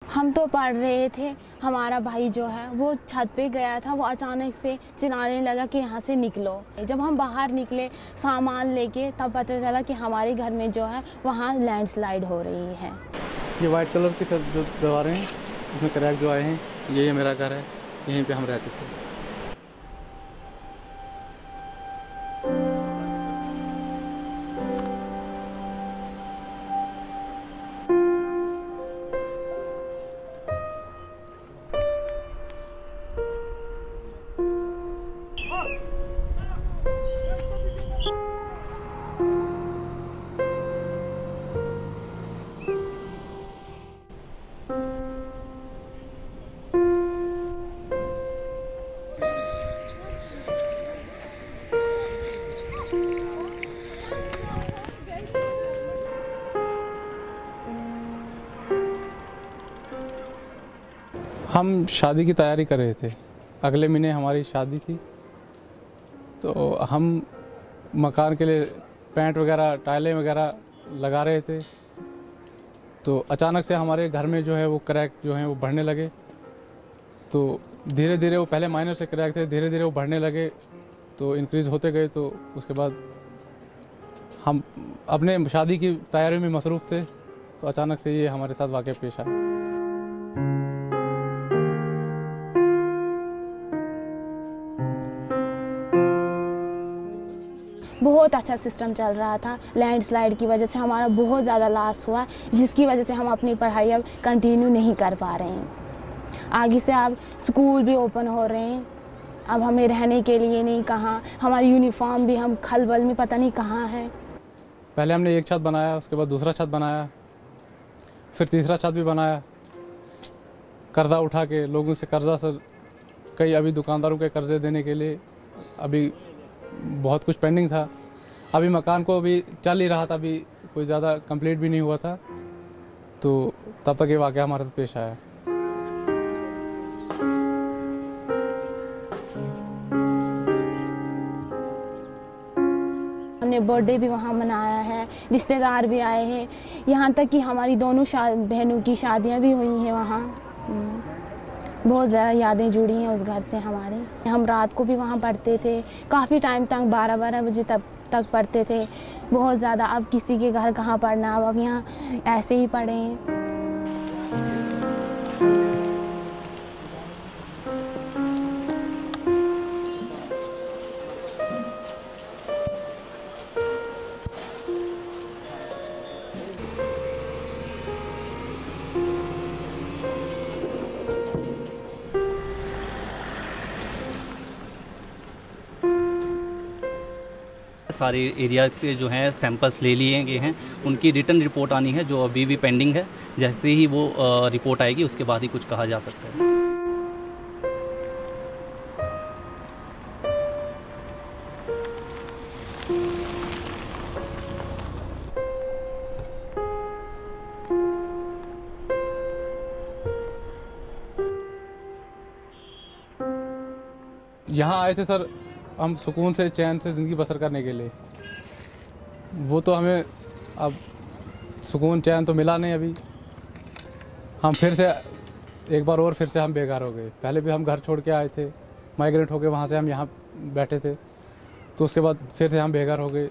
हम तो पढ़ रहे थे, हमारा भाई जो है वो छत पे गया था, वो अचानक से चिल्लाने लगा कि यहाँ से निकलो। जब हम बाहर निकले सामान लेके तब पता चला कि हमारे घर में जो है वहाँ लैंडस्लाइड हो रही है। ये वाइट कलर की सब जो दीवारें हैं उसमें क्रैक जो आए हैं, ये मेरा घर है, यहीं पे हम रहते थे। हम शादी की तैयारी कर रहे थे, अगले महीने हमारी शादी थी, तो हम मकान के लिए पेंट वगैरह टाइलें वगैरह लगा रहे थे। तो अचानक से हमारे घर में जो है वो क्रैक जो है वो बढ़ने लगे। तो धीरे धीरे वो पहले माइनर से क्रैक थे, धीरे धीरे वो बढ़ने लगे, तो इंक्रीज़ होते गए। तो उसके बाद हम अपने शादी की तैयारी में मसरूफ़ थे, तो अचानक से ये हमारे साथ वाक़या पेश आया। बहुत अच्छा सिस्टम चल रहा था, लैंडस्लाइड की वजह से हमारा बहुत ज़्यादा लॉस हुआ, जिसकी वजह से हम अपनी पढ़ाई अब कंटिन्यू नहीं कर पा रहे हैं। आगे से अब स्कूल भी ओपन हो रहे हैं, अब हमें रहने के लिए नहीं कहाँ, हमारी यूनिफॉर्म भी हम खलबल में पता नहीं कहाँ है। पहले हमने एक छत बनाया, उसके बाद दूसरा छत बनाया, फिर तीसरा छत भी बनाया, कर्जा उठा के लोगों से कर्जा सर कई अभी दुकानदारों के कर्जे देने के लिए अभी बहुत कुछ पेंडिंग था। अभी मकान को अभी चल ही रहा था, अभी कोई ज़्यादा कंप्लीट भी नहीं हुआ था, तो तब तक ये वाक़या हमारे साथ पेश आया। हमने बर्थडे भी वहाँ मनाया है, रिश्तेदार भी आए हैं, यहाँ तक कि हमारी दोनों बहनों की शादियाँ भी हुई हैं वहाँ। बहुत ज़्यादा यादें जुड़ी हैं उस घर से हमारे। हम रात को भी वहाँ पढ़ते थे, काफ़ी टाइम तक 12-12 बजे तक पढ़ते थे, बहुत ज़्यादा। अब किसी के घर कहाँ पढ़ना, अब यहाँ ऐसे ही पढ़े हैं। सारे एरिया के जो हैं सैंपल्स ले लिए गए हैं, उनकी रिटर्न रिपोर्ट आनी है जो अभी भी पेंडिंग है। जैसे ही वो रिपोर्ट आएगी उसके बाद ही कुछ कहा जा सकता है। यहाँ आए थे सर हम सुकून से चैन से ज़िंदगी बसर करने के लिए, वो तो हमें अब सुकून चैन तो मिला नहीं। अभी हम फिर से एक बार और फिर से हम बेकार हो गए। पहले भी हम घर छोड़ के आए थे, माइग्रेट होके वहाँ से हम यहाँ बैठे थे, तो उसके बाद फिर से हम बेकार हो गए।